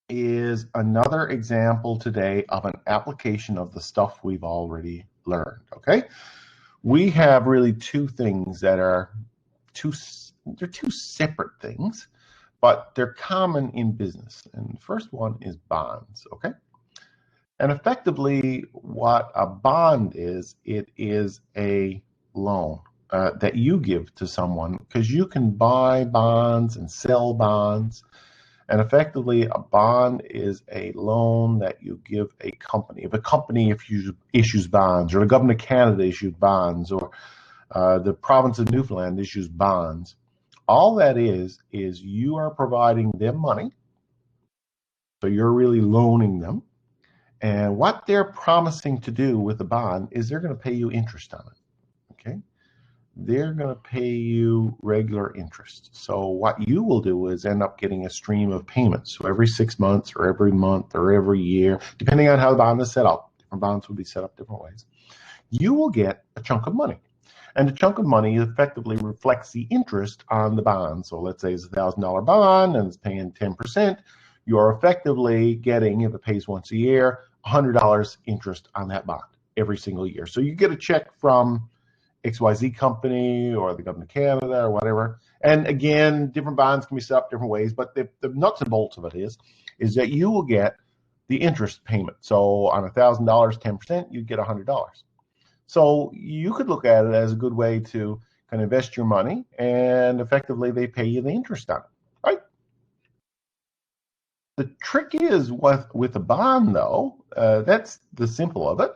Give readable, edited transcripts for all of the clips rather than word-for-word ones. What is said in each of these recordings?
is another example today of an application of the stuff we've already learned, okay? We have really two things that are two separate things, but they're common in business. And the first one is bonds, okay? And effectively, what a bond is, it is a loan that you give to someone, because you can buy bonds and sell bonds. And effectively, a bond is a loan that you give a company. If a company issues bonds, or the government of Canada issues bonds, or the province of Newfoundland issues bonds, all that is you are providing them money. So you're really loaning them. And what they're promising to do with the bond is they're going to pay you interest on it, okay? They're going to pay you regular interest. So what you will do is end up getting a stream of payments. So every 6 months or every month or every year, depending on how the bond is set up, different bonds will be set up different ways, you will get a chunk of money. And the chunk of money effectively reflects the interest on the bond. So let's say it's a $1,000 bond and it's paying 10%. You're effectively getting, if it pays once a year, $100 interest on that bond every single year. So you get a check from XYZ company or the government of Canada or whatever. And again, different bonds can be set up different ways, but the nuts and bolts of it is that you will get the interest payment. So on $1,000, 10%, you get $100. So you could look at it as a good way to kind of invest your money, and effectively they pay you the interest on it, right? The trick is with a bond, though, that's the simple of it.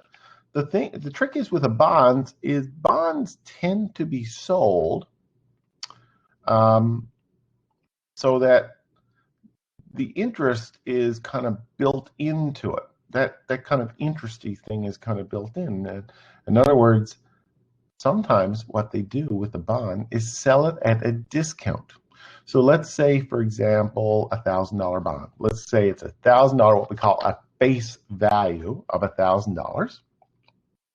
The trick is with a bond is bonds tend to be sold so that the interest is kind of built into it. That kind of interesty thing is kind of built in. In other words, sometimes what they do with a bond is sell it at a discount. So let's say, for example, a $1,000 bond. Let's say it's $1,000, what we call a face value of $1,000.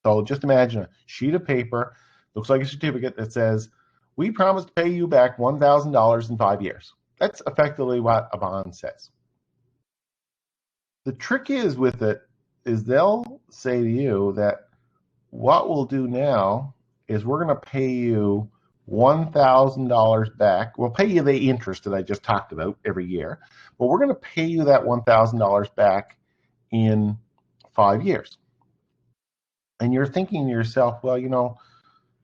So just imagine a sheet of paper, looks like a certificate that says, we promise to pay you back $1,000 in 5 years. That's effectively what a bond says. The trick is with it is they'll say to you that what we'll do now is we're going to pay you $1,000 back. We'll pay you the interest that I just talked about every year, but we're going to pay you that $1,000 back in 5 years. And you're thinking to yourself, well, you know,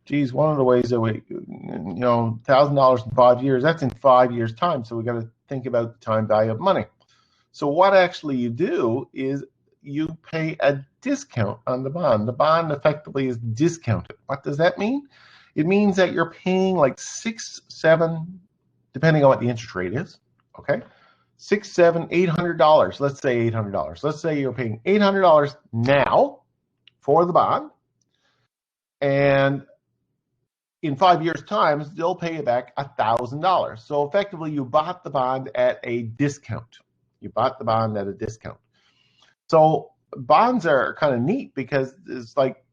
geez, one of the ways that we, you know, $1,000 in 5 years, that's in 5 years' time. So we got to think about the time value of money. So what actually you do is you pay a discount on the bond. The bond effectively is discounted. What does that mean? It means that you're paying like $600, $700, depending on what the interest rate is, okay? $600, $700, $800. Let's say $800. Let's say you're paying $800 now for the bond, and in 5 years' time, they'll pay you back $1,000. So effectively, you bought the bond at a discount. You bought the bond at a discount. So bonds are kind of neat because it's like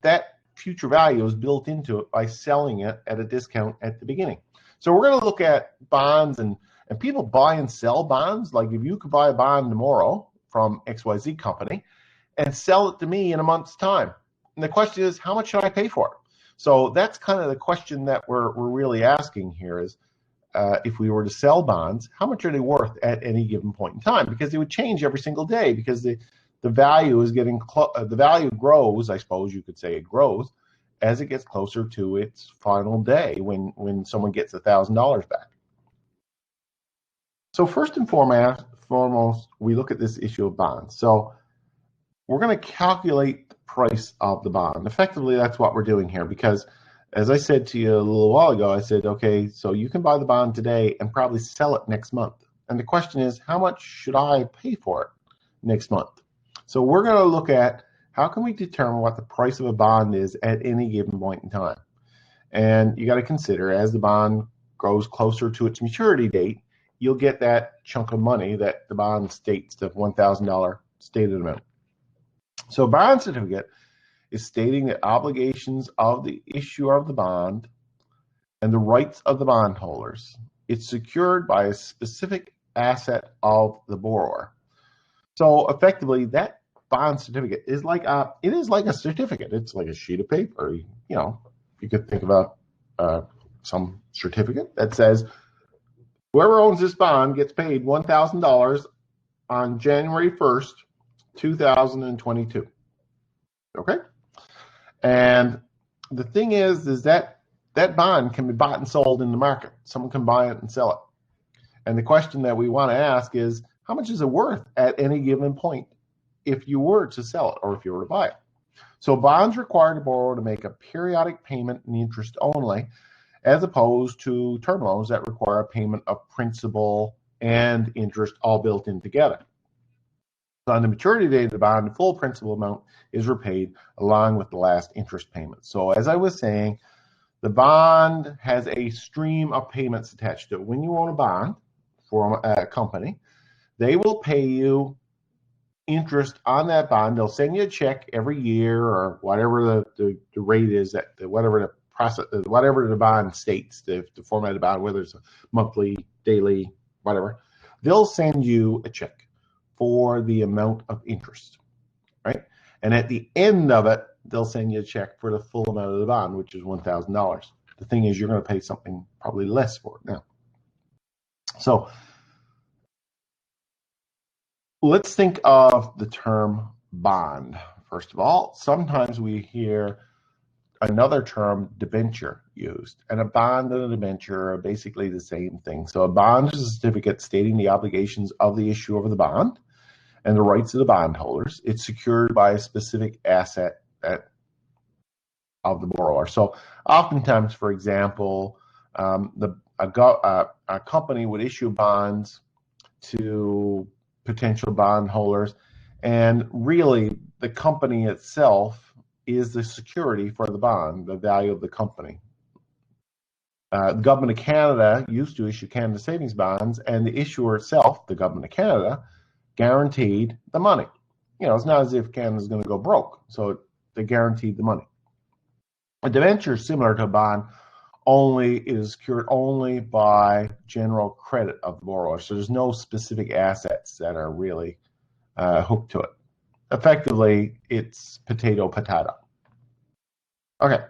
that future value is built into it by selling it at a discount at the beginning. So we're going to look at bonds, and people buy and sell bonds. Like if you could buy a bond tomorrow from XYZ company and sell it to me in a month's time. And the question is, how much should I pay for it? So that's kind of the question that we're really asking here is, if we were to sell bonds, how much are they worth at any given point in time? Because they would change every single day because the value is getting the value grows, I suppose you could say it grows, as it gets closer to its final day when someone gets $1,000 back. So first and foremost, we look at this issue of bonds. So we're going to calculate the price of the bond. Effectively, that's what we're doing here because, as I said to you a little while ago, I said, okay, so you can buy the bond today and probably sell it next month. And the question is, how much should I pay for it next month? So we're going to look at how can we determine what the price of a bond is at any given point in time. And you got to consider, as the bond grows closer to its maturity date, you'll get that chunk of money that the bond states, the $1,000 stated amount. So a bond certificate is stating the obligations of the issuer of the bond and the rights of the bondholders. It's secured by a specific asset of the borrower. So effectively, that bond certificate is like a certificate. It's like a sheet of paper. You know, you could think about some certificate that says whoever owns this bond gets paid $1,000 on January 1st, 2022. Okay, and the thing is that that bond can be bought and sold in the market. Someone can buy it and sell it. And the question that we want to ask is, how much is it worth at any given point if you were to sell it or if you were to buy it? So bonds require the borrower to make a periodic payment in interest only, as opposed to term loans that require a payment of principal and interest all built in together. So on the maturity date of the bond, the full principal amount is repaid along with the last interest payment. So as I was saying, the bond has a stream of payments attached to it. When you own a bond for a company, they will pay you interest on that bond. They'll send you a check every year or whatever the rate is, that whatever the process, whatever the bond states, the format of the bond, whether it's a monthly, daily, whatever. They'll send you a check for the amount of interest, right? And at the end of it, they'll send you a check for the full amount of the bond, which is $1,000. The thing is, you're going to pay something probably less for it now. So let's think of the term bond. First of all, sometimes we hear another term, debenture, used. And a bond and a debenture are basically the same thing. So a bond is a certificate stating the obligations of the issuer of the bond and the rights of the bondholders. It's secured by a specific asset of the borrower. So oftentimes, for example, a company would issue bonds to potential bondholders, and really the company itself is the security for the bond, the value of the company. The government of Canada used to issue Canada savings bonds, and the issuer itself, the government of Canada, guaranteed the money. You know, it's not as if Canada's going to go broke, so they guaranteed the money. A debenture is similar to a bond, only is secured only by general credit of the borrower. So there's no specific assets that are really hooked to it. Effectively, it's potato. Okay.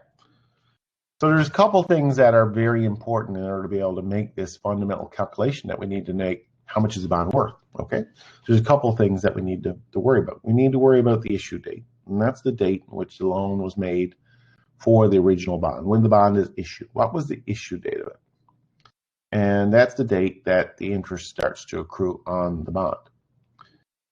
So there's a couple things that are very important in order to be able to make this fundamental calculation that we need to make. How much is the bond worth? Okay. There's a couple things that we need to worry about. We need to worry about the issue date, and that's the date in which the loan was made for the original bond, when the bond is issued. What was the issue date of it? And that's the date that the interest starts to accrue on the bond.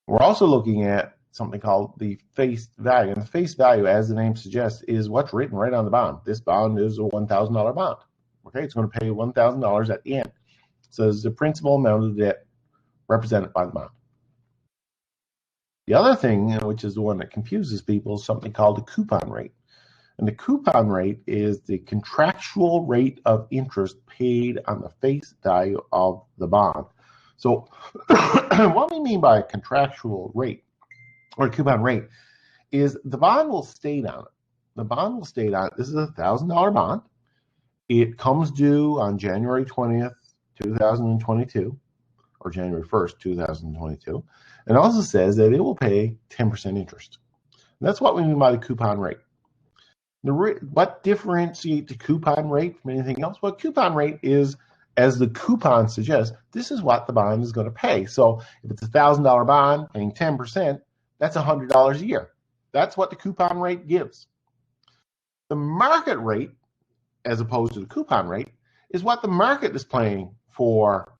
We're also looking at something called the face value. And the face value, as the name suggests, is what's written right on the bond. This bond is a $1,000 bond. Okay, it's going to pay $1,000 at the end. So it's the principal amount of the debt represented by the bond. The other thing, which is the one that confuses people, is something called the coupon rate. And the coupon rate is the contractual rate of interest paid on the face value of the bond. So what we mean by a contractual rate or coupon rate is the bond will state on it. The bond will state on it. This is a $1,000 bond. It comes due on January 20th, 2022, or January 1st, 2022. And also says that it will pay 10% interest. And that's what we mean by the coupon rate. What differentiates the coupon rate from anything else? Well, coupon rate is, as the coupon suggests, this is what the bond is going to pay. So if it's a $1,000 bond paying 10%, that's $100 a year. That's what the coupon rate gives. The market rate, as opposed to the coupon rate, is what the market is paying for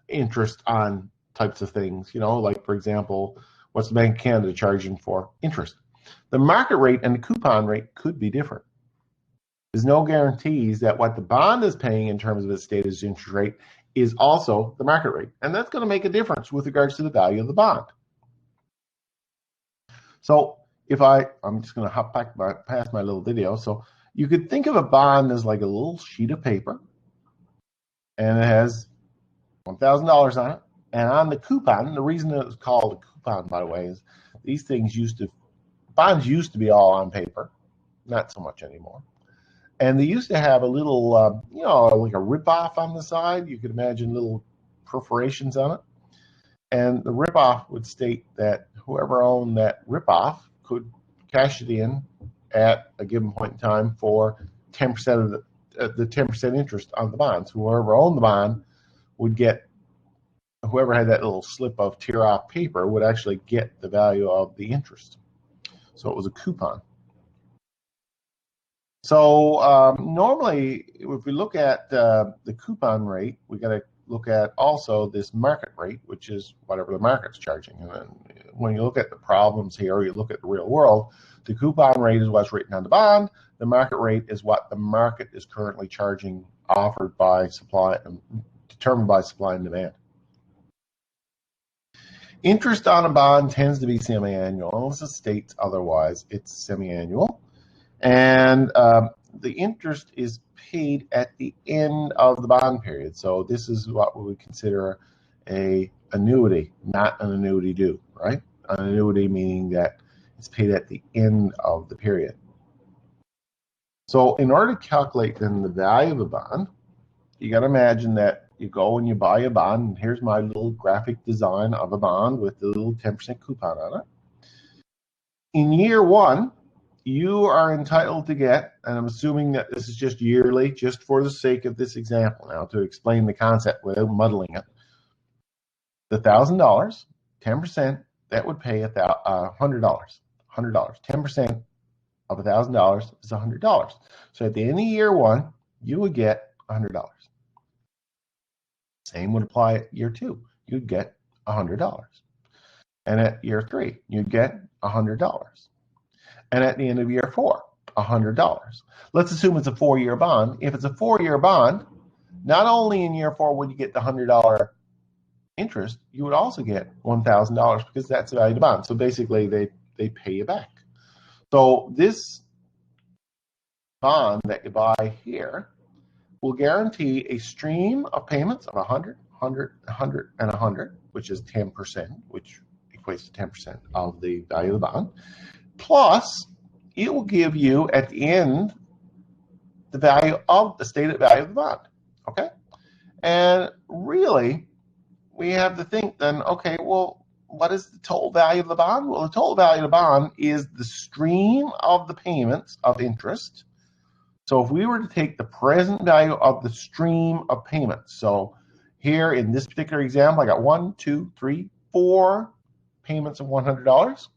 interest on types of things. You know, like, for example, what's the Bank of Canada charging for interest? The market rate and the coupon rate could be different. There's no guarantees that what the bond is paying in terms of its stated interest rate is also the market rate. And that's going to make a difference with regards to the value of the bond. So if I'm just going to hop back past my little video. So you could think of a bond as like a little sheet of paper, and it has $1,000 on it. And on the coupon, the reason it was called a coupon, by the way, is these things bonds used to be all on paper, not so much anymore. And they used to have a little, like a rip-off on the side. You could imagine little perforations on it. And the ripoff would state that whoever owned that ripoff could cash it in at a given point in time for 10% of the 10% interest on the bonds. Whoever owned the bond would get, whoever had that little slip of tear-off paper would actually get the value of the interest. So it was a coupon. So normally, if we look at the coupon rate, we got to look at also this market rate, which is whatever the market's charging. And then when you look at the problems here, or you look at the real world, the coupon rate is what's written on the bond. The market rate is what the market is currently charging, offered by supply, determined by supply and demand. Interest on a bond tends to be semi-annual, unless it states otherwise. It's semi-annual. And the interest is paid at the end of the bond period. So this is what we would consider an annuity, not an annuity due, right? An annuity meaning that it's paid at the end of the period. So in order to calculate then the value of a bond, you got to imagine that you go and you buy a bond, and here's my little graphic design of a bond with the little 10% coupon on it. In year one, you are entitled to get, and I'm assuming that this is just yearly, just for the sake of this example now, to explain the concept without muddling it. The $1,000, 10%, that would pay $100. $100. 10% of $1,000 is $100. So at the end of year one, you would get $100. Same would apply at year two. You'd get $100. And at year three, you'd get $100. And at the end of year four, $100. Let's assume it's a 4-year bond. If it's a 4-year bond, not only in year four would you get the $100 interest, you would also get $1,000 because that's the value of the bond. So basically, they pay you back. So this bond that you buy here will guarantee a stream of payments of 100, 100, 100, and 100, which is 10%, which equates to 10% of the value of the bond. Plus, it will give you at the end the value of the stated value of the bond. Okay? And really, we have to think then, okay, well, what is the total value of the bond? Well, the total value of the bond is the stream of the payments of interest. So if we were to take the present value of the stream of payments, so here in this particular example, I got 1, 2, 3, 4 payments of $100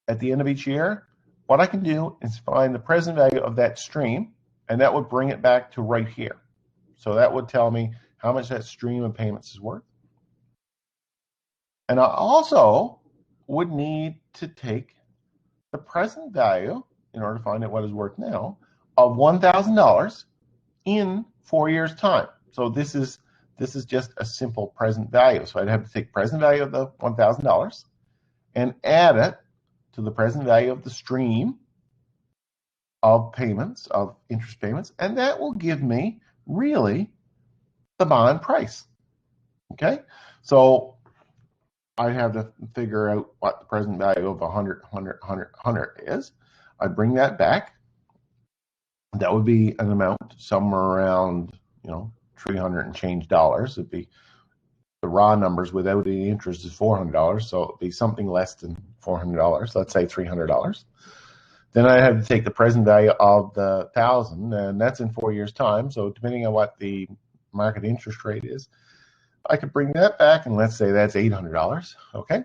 at the end of each year. What I can do is find the present value of that stream, and that would bring it back to right here. So that would tell me how much that stream of payments is worth. And I also would need to take the present value, in order to find out what is worth now, of $1,000 in 4 years' time. So this is just a simple present value. So I'd have to take present value of the $1,000 and add it to the present value of the stream of payments, of interest payments, and that will give me really the bond price. Okay, so I have to figure out what the present value of 100, 100, 100, 100 is. I bring that back. That would be an amount somewhere around, $300 and change dollars. It'd be the raw numbers without any interest is $400, so it'd be something less than $400. Let's say $300. Then I have to take the present value of the 1,000, and that's in 4 years' time. So depending on what the market interest rate is, I could bring that back, and let's say that's $800. Okay,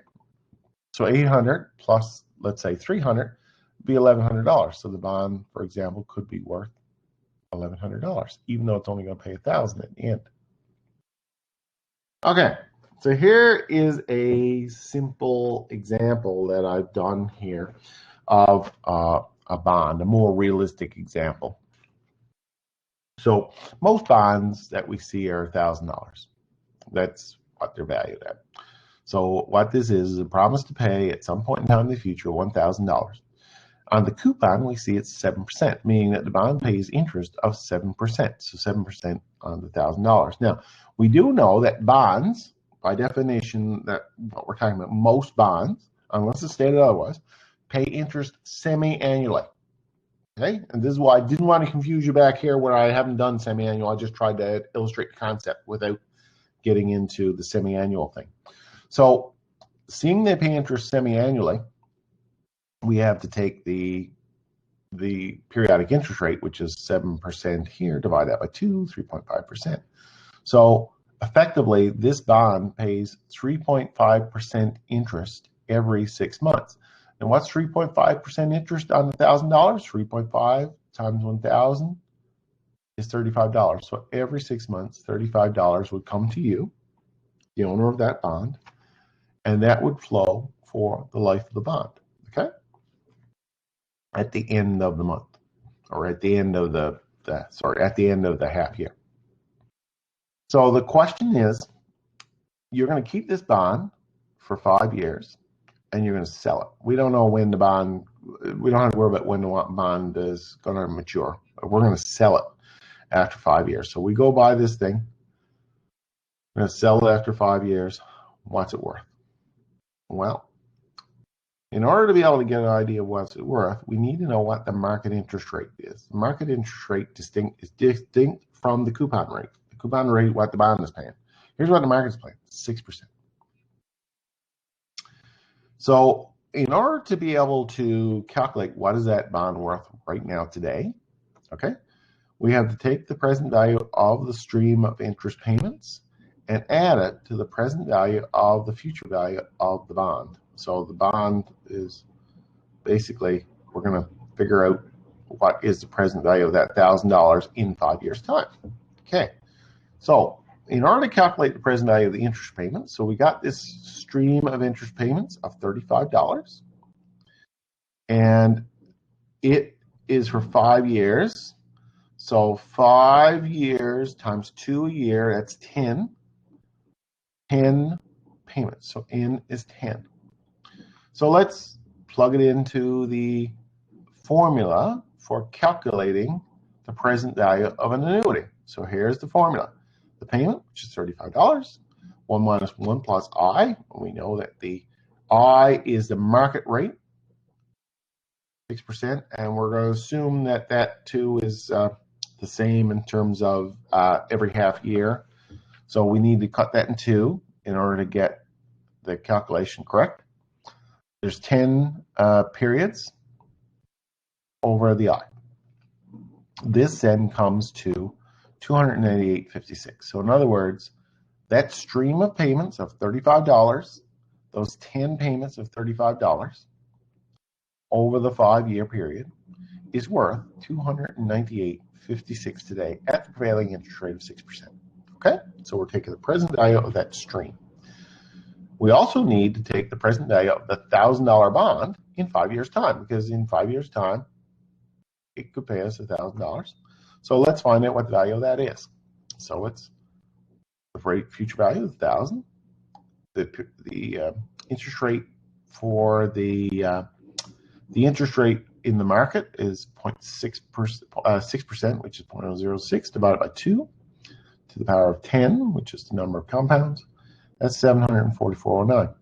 so 800 plus, let's say 300, would be $1,100. So the bond, for example, could be worth $1,100, even though it's only going to pay $1,000 at the end. Okay, so here is a simple example that I've done here of a bond, a more realistic example. So most bonds that we see are $1,000. That's what they're valued at. So what this is a promise to pay at some point in time in the future $1,000. On the coupon, we see it's 7%, meaning that the bond pays interest of 7%. So 7% on the $1,000. Now, we do know that bonds, by definition, that what we're talking about, most bonds, unless it's stated otherwise, pay interest semi-annually. Okay, and this is why I didn't want to confuse you back here where I haven't done semi-annual. I just tried to illustrate the concept without getting into the semi-annual thing. So seeing they pay interest semi-annually, we have to take the periodic interest rate, which is 7% here, divide that by 2, 3.5%. So effectively, this bond pays 3.5% interest every 6 months. And what's 3.5% interest on $1,000? 3.5 times 1,000 is $35. So every 6 months, $35 would come to you, the owner of that bond, and that would flow for the life of the bond, okay? At the end of the month, or at the end of at the end of the half year. So the question is, you're going to keep this bond for 5 years, and you're going to sell it. We don't know when the bond, we don't have to worry about when the bond is going to mature. We're going to sell it after 5 years. So we go buy this thing. We're going to sell it after 5 years. What's it worth? Well, in order to be able to get an idea of what's it worth, we need to know what the market interest rate is. The market interest rate is distinct from the coupon rate. The coupon rate, what the bond is paying. Here's what the market's paying, 6%. So in order to be able to calculate what is that bond worth right now today, okay, we have to take the present value of the stream of interest payments and add it to the present value of the future value of the bond. So the bond is basically, we're going to figure out what is the present value of that $1,000 in 5 years' time. Okay, so in order to calculate the present value of the interest payments, so we got this stream of interest payments of $35, and it is for 5 years. So 5 years times 2 a year, that's 10 payments. So N is 10. So let's plug it into the formula for calculating the present value of an annuity. So here's the formula. The payment, which is $35, 1 minus 1 plus I. We know that the I is the market rate, 6%, and we're going to assume that that too is the same in terms of every half year. So we need to cut that in 2 in order to get the calculation correct. There's 10 periods over the I. This then comes to $298.56. So in other words, that stream of payments of $35, those 10 payments of $35 over the 5-year period is worth $298.56 today at the prevailing interest rate of 6%. Okay, so we're taking the present value of that stream. We also need to take the present value of the $1,000 bond in 5 years' time, because in 5 years' time, it could pay us $1,000. So let's find out what the value of that is. So it's the future value of 1,000. The interest rate for the interest rate in the market is 6%, which is 0.006 divided by 2 to the power of 10, which is the number of compounds. That's 744.09.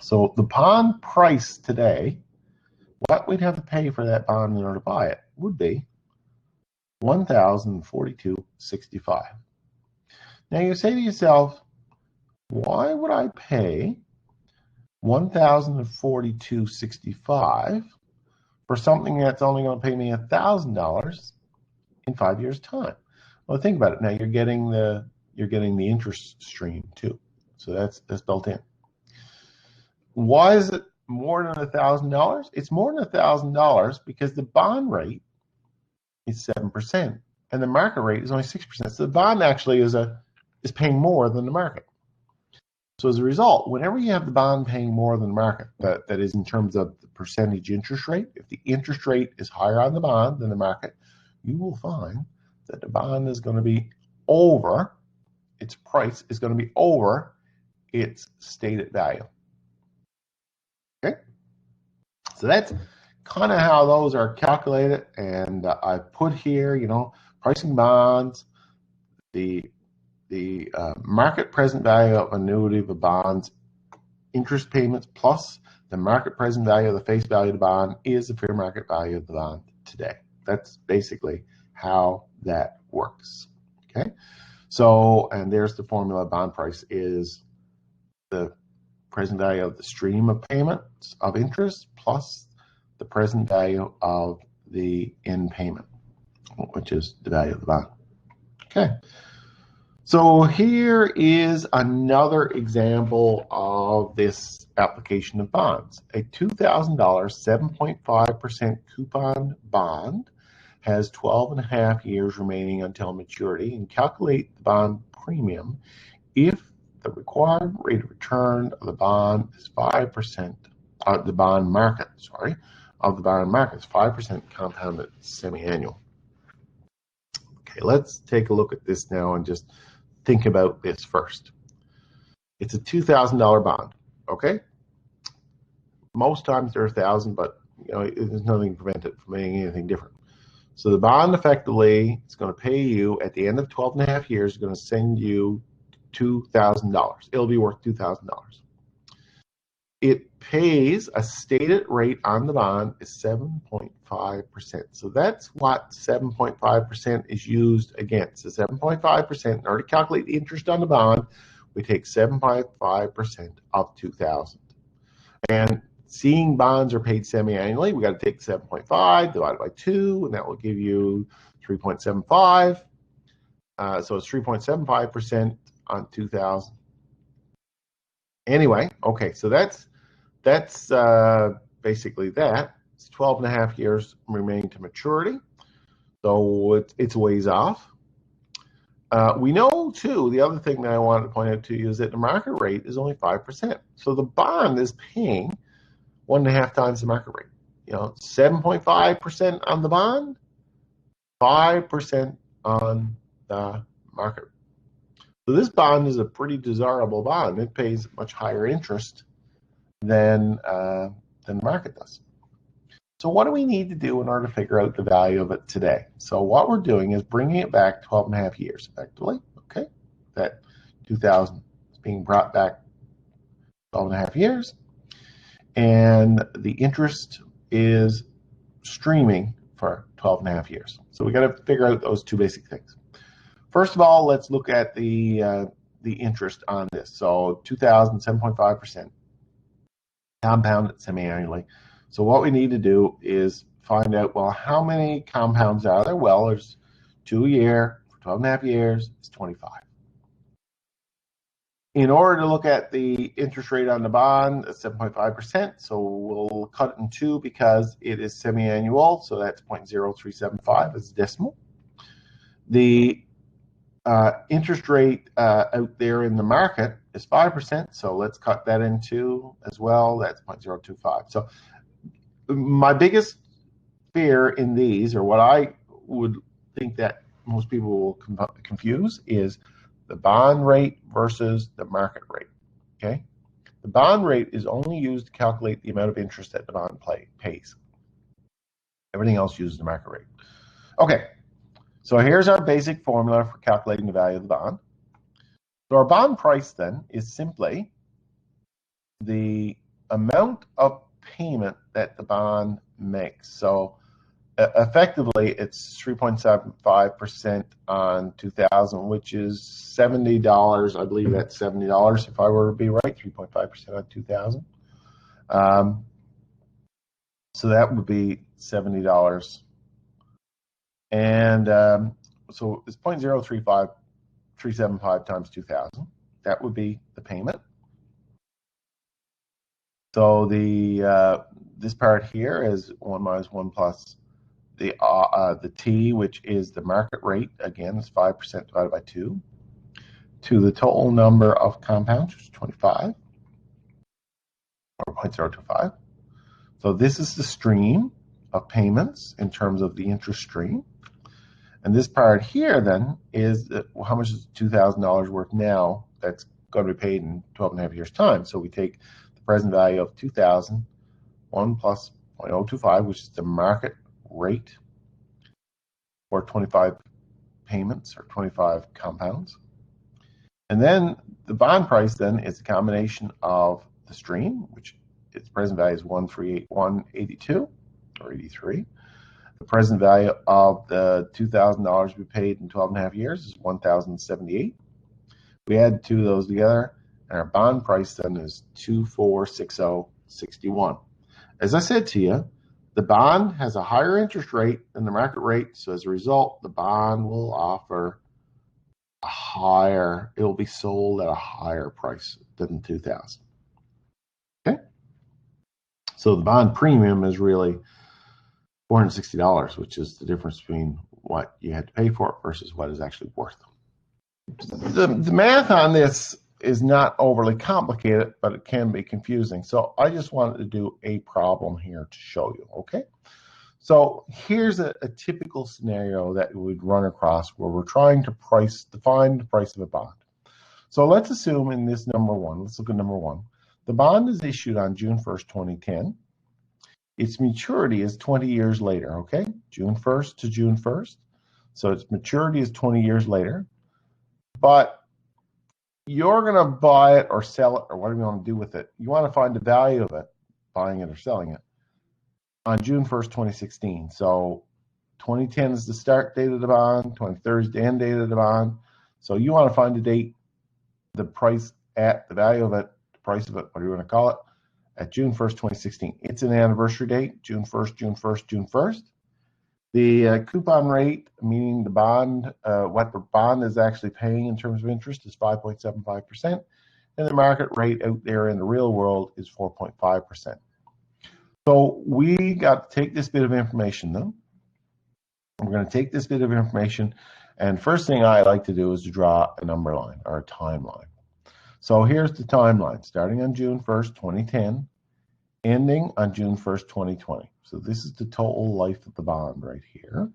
So the bond price today, what we'd have to pay for that bond in order to buy it would be $1,042.65. Now you say to yourself, why would I pay $1,042.65 for something that's only going to pay me $1,000 in 5 years' time? Well, think about it. Now you're getting the interest stream too, so that's built in. Why is it more than $1,000? It's more than $1,000 because the bond rate is 7% and the market rate is only 6%. So the bond actually is paying more than the market. So as a result, whenever you have the bond paying more than the market, that is in terms of the percentage interest rate, if the interest rate is higher on the bond than the market, you will find that the bond is going to be over, its price is going to be over its stated value. Okay? So that's kind of how those are calculated. And I put here, pricing bonds, the market present value of annuity of the bonds, interest payments plus the market present value of the face value of the bond is the fair market value of the bond today. That's basically how that works. Okay, So, and there's the formula. Bond price is the present value of the stream of payments of interest plus the present value of the end payment, which is the value of the bond. Okay. So here is another example of this application of bonds. A $2,000 7.5% coupon bond has 12.5 years remaining until maturity, and calculate the bond premium if the required rate of return of the bond is 5%, the bond market, sorry, of the bond market is 5% compounded semi-annual. Okay, let's take a look at this now and just think about this first. It's a $2,000 bond, okay? Most times they're 1,000, but there's nothing to prevent it from being anything different. So the bond effectively is going to pay you at the end of 12.5 years, is going to send you $2,000. It'll be worth $2,000. It pays a stated rate on the bond is 7.5%. So that's what 7.5% is used against. So 7.5%, in order to calculate the interest on the bond, we take 7.5% of 2,000. And seeing bonds are paid semi-annually, we got to take 7.5 divided by 2, and that will give you 3.75. So it's 3.75% on 2,000. Anyway, okay, so that's basically that. It's 12.5 years remaining to maturity, so it's ways off. We know too, the other thing that I wanted to point out to you is that the market rate is only 5%. So the bond is paying 1.5 times the market rate. 7.5% on the bond, 5% on the market. So this bond is a pretty desirable bond. It pays much higher interest than the market does. So what do we need to do in order to figure out the value of it today? So what we're doing is bringing it back 12.5 years, effectively. Okay, that 2,000 is being brought back 12.5 years, and the interest is streaming for 12.5 years. So we got to figure out those two basic things. First of all, let's look at the interest on this. So 2,000, 7.5%, compounded semi-annually. So what we need to do is find out, well, how many compounds are there? Well, there's 2 a year for 12.5 years, it's 25. In order to look at the interest rate on the bond, it's 7.5%, so we'll cut it in 2 because it is semi-annual, so that's 0.0375 as decimal. The interest rate out there in the market is 5%, so let's cut that in 2 as well. That's 0.025. So my biggest fear in these, or what I would think that most people will confuse, is the bond rate versus the market rate. Okay, the bond rate is only used to calculate the amount of interest that the bond pays. Everything else uses the market rate. Okay. So here's our basic formula for calculating the value of the bond. So our bond price then is simply the amount of payment that the bond makes. So effectively, it's 3.75% on 2,000, which is $70. I believe that's $70 if I were to be right, 3.5% on 2,000. So that would be $70. And so it's 0.03575 times 2,000. That would be the payment. So the this part here is 1 minus 1 plus the T, which is the market rate. Again, it's 5% divided by 2. To the total number of compounds, which is 25, or 0.025. So this is the stream of payments in terms of the interest stream. And this part here then is how much is $2,000 worth now that's going to be paid in 12.5 years' time. So we take the present value of 2,000, 1 plus 0.025, which is the market rate for 25 payments or 25 compounds. And then the bond price then is a combination of the stream, which its present value is 1,381.82 or 83. The present value of the $2,000 we paid in 12.5 years is $1,078. We add two of those together, and our bond price then is $2,460.61. As I said to you, the bond has a higher interest rate than the market rate, so as a result, the bond will offer a higher, it will be sold at a higher price than 2,000. Okay? So the bond premium is really $460, which is the difference between what you had to pay for it versus what it's actually worth. The math on this is not overly complicated, but it can be confusing. So I just wanted to do a problem here to show you, okay? So here's a typical scenario that we'd run across where we're trying to define the price of a bond. So let's assume in this number one, let's look at number one. The bond is issued on June 1st, 2010. Its maturity is 20 years later, okay? June 1st to June 1st. So its maturity is 20 years later. But you're going to buy it or sell it or whatever you want to do with it. You want to find the value of it, buying it or selling it, on June 1st, 2016. So 2010 is the start date of the bond, 23rd is the end date of the bond. So you want to find the date, the price at the value of it, the price of it, whatever you want to call it, at June 1st, 2016. It's an anniversary date, June 1st, June 1st, June 1st. The coupon rate, meaning the bond, what the bond is actually paying in terms of interest, is 5.75%, and the market rate out there in the real world is 4.5%. So we got to take this bit of information, though. We're going to take this bit of information, and first thing I like to do is to draw a number line or a timeline. So here's the timeline, starting on June 1st, 2010, ending on June 1st, 2020. So this is the total life of the bond right here.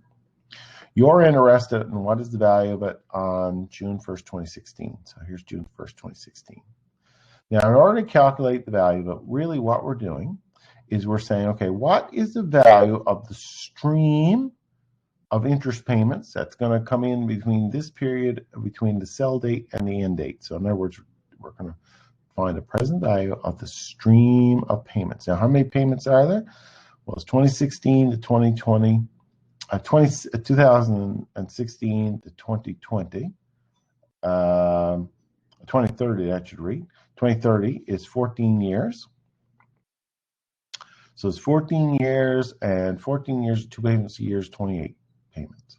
You're interested in what is the value of it on June 1st, 2016. So here's June 1st, 2016. Now, in order to calculate the value of it, really what we're doing is we're saying, okay, what is the value of the stream of interest payments that's going to come in between this period, between the sell date and the end date? So in other words, we're going to find the present value of the stream of payments. Now, how many payments are there? Well, it's 2016 to 2020, 2016 to 2020, 2030, that should read. 2030 is 14 years. So it's 14 years, and 14 years, 2 payments a year is 28 payments.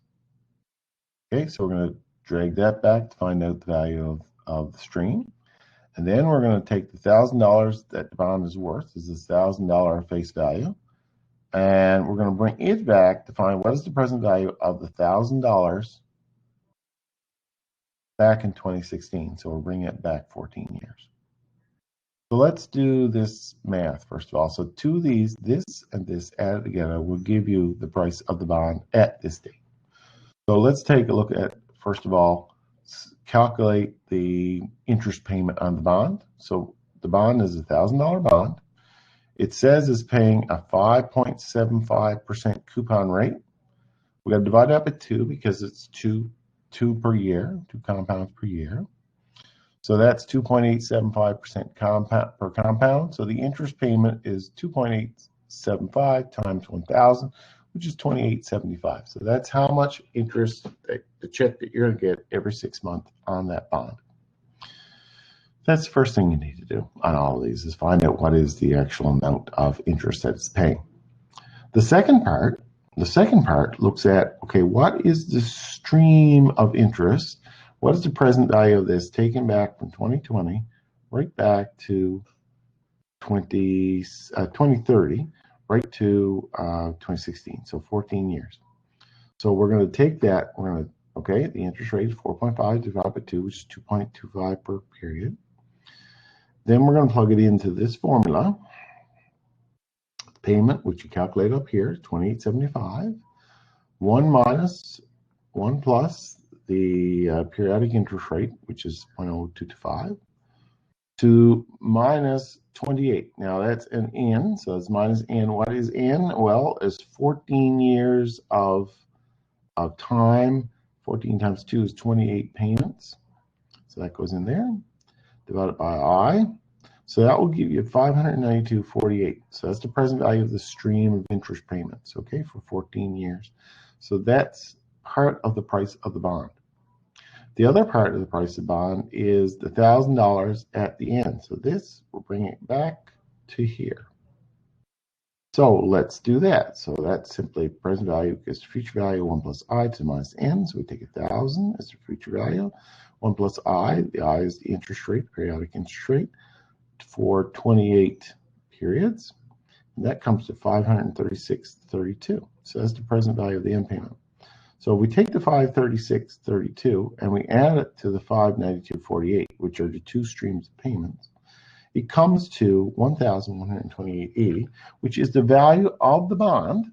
Okay, so we're going to drag that back to find out the value of the stream. And then we're going to take the $1,000 that the bond is worth, is this $1,000 face value, and we're going to bring it back to find what is the present value of the $1,000 back in 2016. So we're bringing it back 14 years. So let's do this math first of all. So two of these, this and this added together, will give you the price of the bond at this date. So let's take a look at, first of all, calculate the interest payment on the bond. So the bond is a $1,000 bond. It says it's paying a 5.75% coupon rate. We got to divide that by 2 because it's two per year, 2 compounds per year. So that's 2.875% compound per compound. So the interest payment is 2.875 times 1,000, which is 28.75. So that's how much interest, the check that you're going to get every 6 months on that bond. That's the first thing you need to do on all of these, is find out what is the actual amount of interest that it's paying. The second part looks at, okay, what is the stream of interest? What is the present value of this taken back from 2020 right back to 2030, right to 2016, so 14 years. So we're going to take that, we're going to, okay, the interest rate is 4.5 divided by 2, which is 2.25 per period. Then we're going to plug it into this formula. The payment, which you calculate up here, is 28.75. 1 plus the periodic interest rate, which is 0.0225, to minus 28. Now that's an N, so it's minus N. What is N? Well, it's 14 years of time. 14 times 2 is 28 payments. So that goes in there. Divided by I. So that will give you 592.48. So that's the present value of the stream of interest payments, okay, for 14 years. So that's part of the price of the bond. The other part of the price of the bond is the $1,000 at the end. So this will bring it back to here. So let's do that. So that's simply present value equals future value 1 plus I to the minus n. So we take 1,000 as the future value. 1 plus I, the I is the interest rate, periodic interest rate, for 28 periods. And that comes to 536.32. So that's the present value of the end payment. So we take the 536.32 and we add it to the 592.48, which are the two streams of payments. It comes to 1,128.80, which is the value of the bond.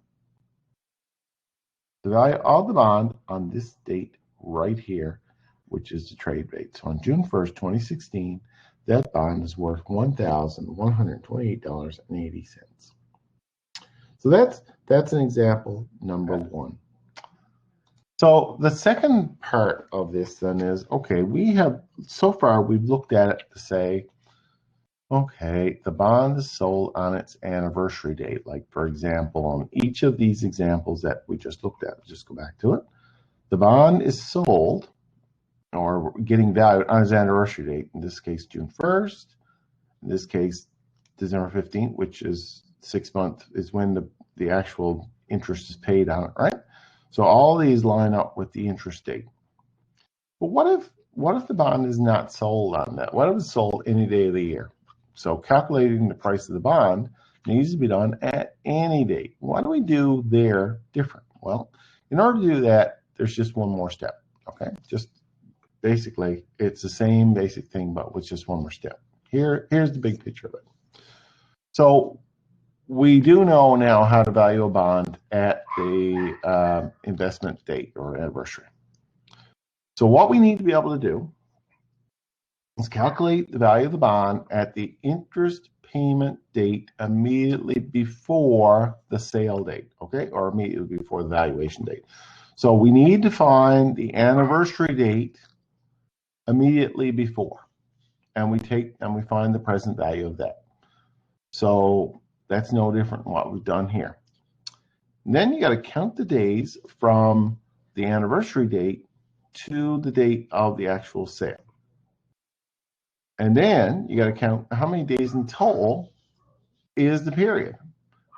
The value of the bond on this date right here, which is the trade rate. So on June 1st, 2016, that bond is worth $1,128.80. So that's an example number one. So the second part of this then is, okay, so far we've looked at it to say, okay, the bond is sold on its anniversary date. Like, for example, on each of these examples that we just looked at, just go back to it. The bond is sold or getting valued on its anniversary date. In this case, June 1st. In this case, December 15th, which is 6 months, is when the actual interest is paid on it, right? So all these line up with the interest date. But what if the bond is not sold on that? What if it's sold any day of the year? So calculating the price of the bond needs to be done at any date. What do we do there different? Well, in order to do that, there's just one more step, okay? Just basically, it's the same basic thing, but with just one more step. Here's the big picture of it. So we do know now how to value a bond at the investment date or anniversary. So what we need to be able to do is calculate the value of the bond at the interest payment date immediately before the sale date, okay, or immediately before the valuation date. So we need to find the anniversary date immediately before, and we find the present value of that. So that's no different than what we've done here. And then you got to count the days from the anniversary date to the date of the actual sale. And then you got to count how many days in total is the period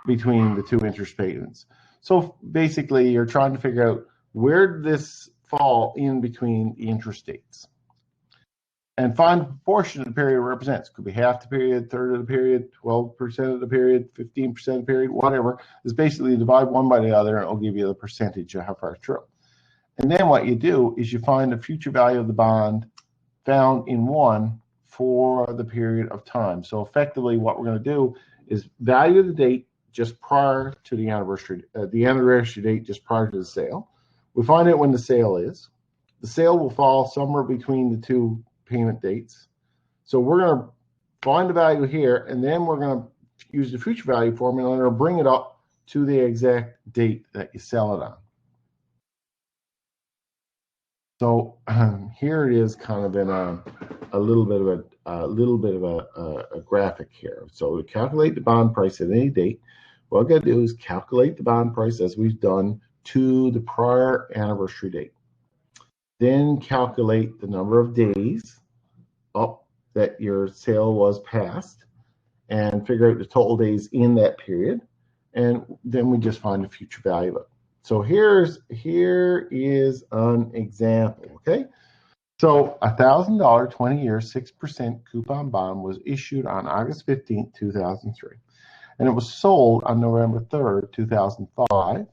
between the two interest payments. So basically, you're trying to figure out where did this fall in between the interest dates, and find the proportion of the period it represents. Could be half the period, third of the period, 12% of the period, 15% of the period, whatever. Is basically divide one by the other, and it'll give you the percentage of how far it's true. And then what you do is you find the future value of the bond found in one for the period of time. So effectively, what we're going to do is value the date just prior to the anniversary date just prior to the sale. We find out when the sale is. The sale will fall somewhere between the two payment dates. So we're going to find the value here, and then we're going to use the future value formula and it'll bring it up to the exact date that you sell it on. So here it is, kind of in a little bit of a graphic here. So to calculate the bond price at any date, what we're going to do is calculate the bond price as we've done to the prior anniversary date. Then calculate the number of days up that your sale was passed, and figure out the total days in that period, and then we just find the future value of it. So here is an example, okay? So a $1,000 20-year 6% coupon bond was issued on August 15th, 2003, and it was sold on November 3rd, 2005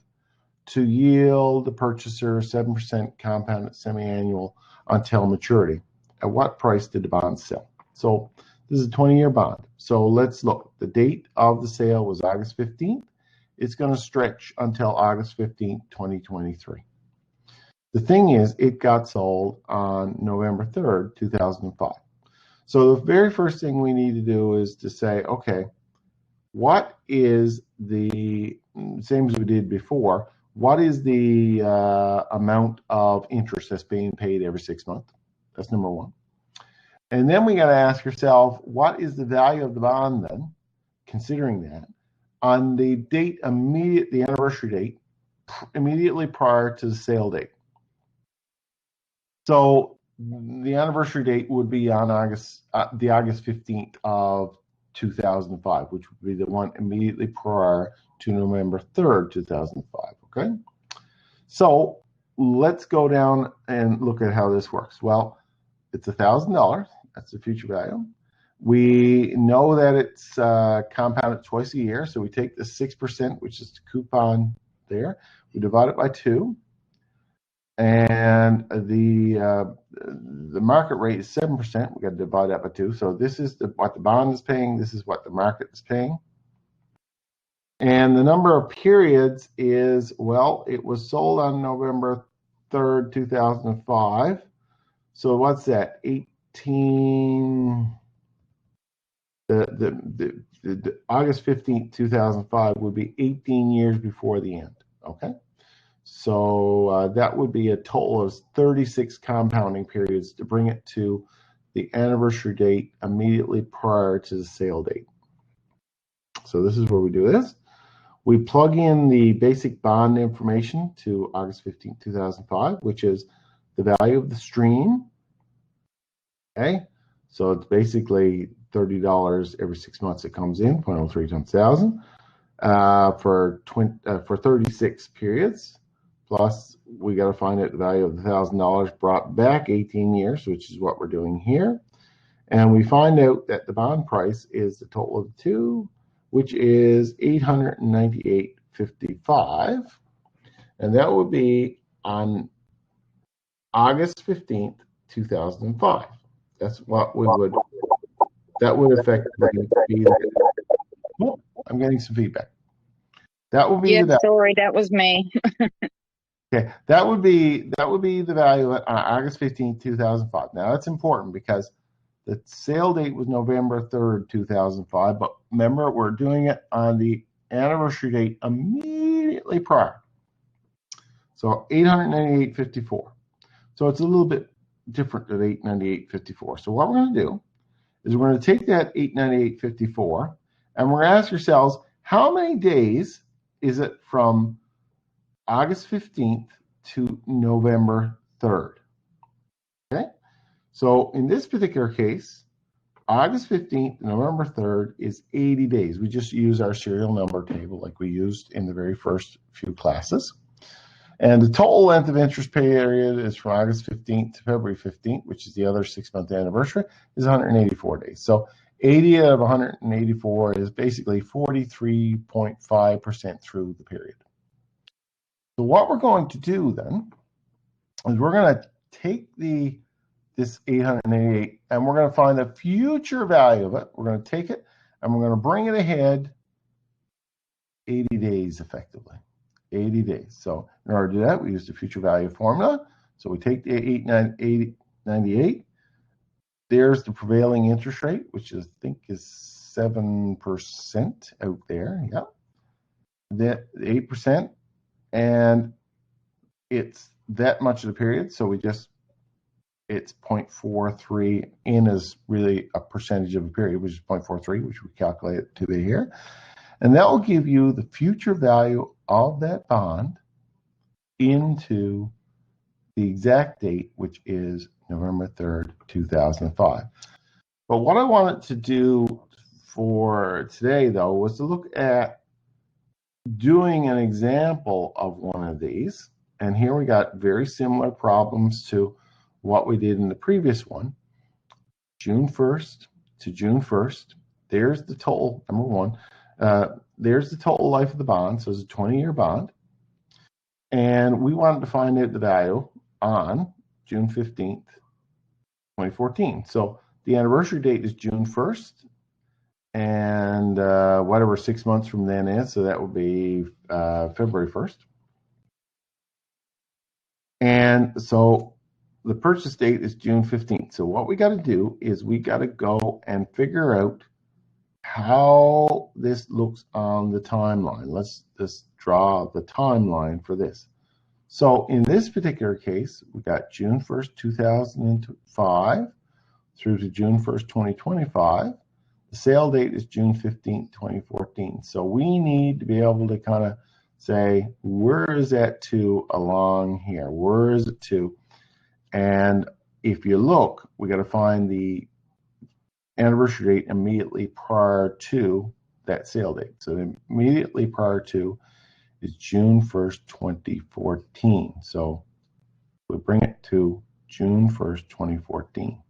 to yield the purchaser 7% compounded semi-annual until maturity. At what price did the bond sell? So this is a 20-year bond. So let's look. The date of the sale was August 15th. It's going to stretch until August 15th, 2023. The thing is, it got sold on November 3rd, 2005. So the very first thing we need to do is to say, okay, what is the, same as we did before, what is the amount of interest that's being paid every 6 months? That's number one. And then we got to ask ourselves, what is the value of the bond then, considering that, on the date the anniversary date, immediately prior to the sale date. So the anniversary date would be on the August 15th of 2005, which would be the one immediately prior to November 3rd, 2005. Okay. So let's go down and look at how this works. Well, it's $1,000. That's the future value. We know that it's compounded twice a year. So we take the 6%, which is the coupon there. We divide it by 2. And the market rate is 7%. We got to divide that by 2. So this is what the bond is paying. This is what the market is paying. And the number of periods is, well, it was sold on November 3rd, 2005. So what's that? 18. The August 15th, 2005 would be 18 years before the end. Okay. So that would be a total of 36 compounding periods to bring it to the anniversary date immediately prior to the sale date. So this is where we do this. We plug in the basic bond information to August 15, 2005, which is the value of the stream. Okay, so it's basically $30 every 6 months it comes in, 0.03 times 1,000 for 36 periods. Plus, we got to find out the value of the $1,000 brought back 18 years, which is what we're doing here. And we find out that the bond price is the total of the two, which is $898.55. And that would be on August 15th, 2005. That's what we would, that would effectively be, oh, I'm getting some feedback. That would be the value. Sorry, that was me. Okay, that would be the value on August 15th, 2005. Now that's important because the sale date was November 3rd, 2005, but remember we're doing it on the anniversary date immediately prior. So $898.54. So it's a little bit different than $898.54. So what we're going to do is we're going to take that $898.54 and we're going to ask ourselves, how many days is it from August 15th to November 3rd? Okay, so in this particular case, August 15th to November 3rd is 80 days. We just use our serial number table like we used in the very first few classes. And the total length of interest period is from August 15th to February 15th, which is the other 6-month anniversary, is 184 days. So 80 out of 184 is basically 43.5% through the period. So what we're going to do then is we're going to take this 888 and we're going to find the future value of it. We're going to take it and we're going to bring it ahead 80 days effectively. 80 days. So in order to do that, we use the future value formula. So we take the 898. There's the prevailing interest rate, which I think is 7% out there. Yeah. The 8%. And it's that much of the period. So it's 0.43 in as really a percentage of a period, which is 0.43, which we calculate to be here. And that will give you the future value of that bond into the exact date, which is November 3rd, 2005. But what I wanted to do for today, though, was to look at doing an example of one of these. And here we got very similar problems to what we did in the previous one. June 1st to June 1st. There's the total, number one. There's the total life of the bond, so it's a 20-year bond. And we wanted to find out the value on June 15th, 2014. So the anniversary date is June 1st, and whatever 6 months from then is, so that would be February 1st. And so the purchase date is June 15th. So what we got to do is we got to go and figure out how this looks on the timeline. Let's just draw the timeline for this. So in this particular case, we got June 1st, 2005 through to June 1st, 2025. The sale date is June 15th, 2014. So we need to be able to kind of say, where is that to along here? Where is it to? And if you look, we got to find the anniversary date immediately prior to that sale date. So immediately prior to is June 1st, 2014. So we bring it to June 1st, 2014.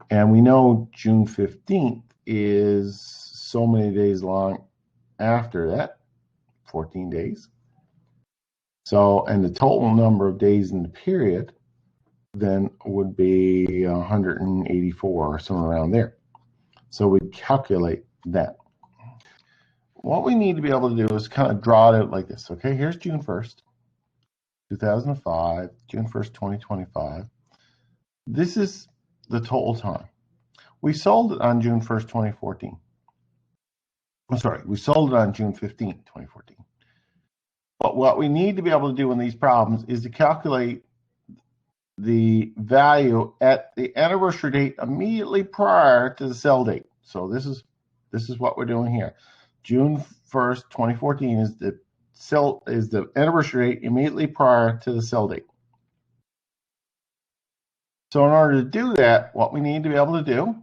And we know June 15th is so many days long after that, 14 days. So, and the total number of days in the period then would be 184 or somewhere around there. So we calculate that. What we need to be able to do is kind of draw it out like this. Okay, here's June 1st, 2005, June 1st, 2025. This is the total time. We sold it on June 1st, 2014. I'm sorry, we sold it on June 15th, 2014. But what we need to be able to do in these problems is to calculate the value at the anniversary date immediately prior to the sell date. So this is what we're doing here. June 1st, 2014 is the anniversary date immediately prior to the sell date. So in order to do that, what we need to be able to do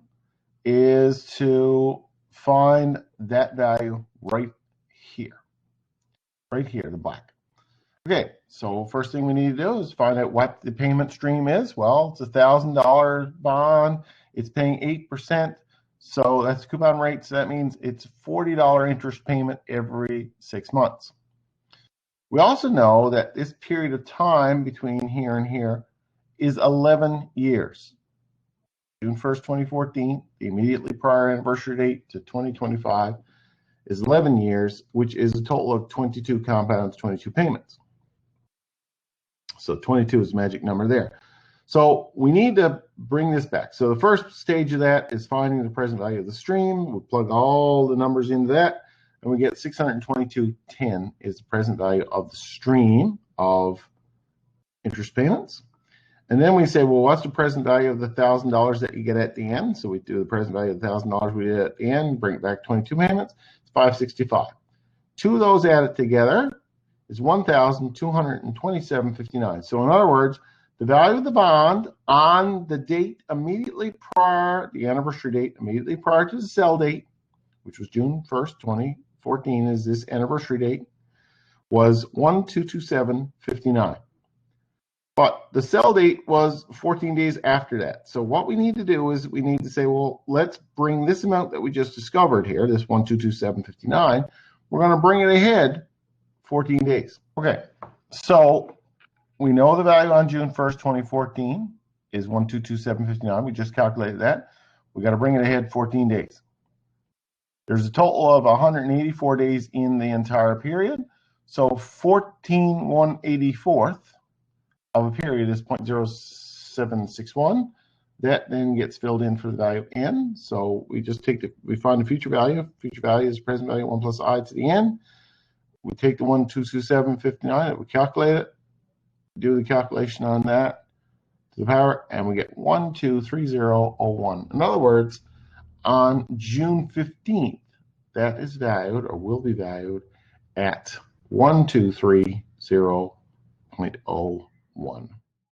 is to find that value right here, the black. Okay, so first thing we need to do is find out what the payment stream is. Well, it's a $1,000 bond. It's paying 8%. So that's coupon rate. So that means it's $40 interest payment every 6 months. We also know that this period of time between here and here is 11 years. June 1st, 2014, the immediately prior anniversary date to 2025 is 11 years, which is a total of 22 compounds, 22 payments. So 22 is the magic number there. So we need to bring this back. So the first stage of that is finding the present value of the stream. We plug all the numbers into that, and we get 622.10 is the present value of the stream of interest payments. And then we say, well, what's the present value of the $1,000 that you get at the end? So we do the present value of the $1,000 we did at the end, bring it back 22 payments. It's $565. Two of those added together is $1,227.59. So in other words, the value of the bond on the date immediately prior, the anniversary date immediately prior to the sell date, which was June 1st, 2014 is this anniversary date, was $1,227.59. But the sell date was 14 days after that. So what we need to do is we need to say, well, let's bring this amount that we just discovered here, this $1,227.59, we're going to bring it ahead 14 days. Okay, so we know the value on June 1st, 2014 is $1,227.59. We just calculated that. We got to bring it ahead 14 days. There's a total of 184 days in the entire period. So 14/184th of a period is 0.0761. That then gets filled in for the value n. So we just we find the future value. Future value is present value 1 plus I to the n. We take the 1,227.59, we calculate it, do the calculation on that to the power, and we get 123001. In other words, on June 15th, that is valued or will be valued at 1230.01.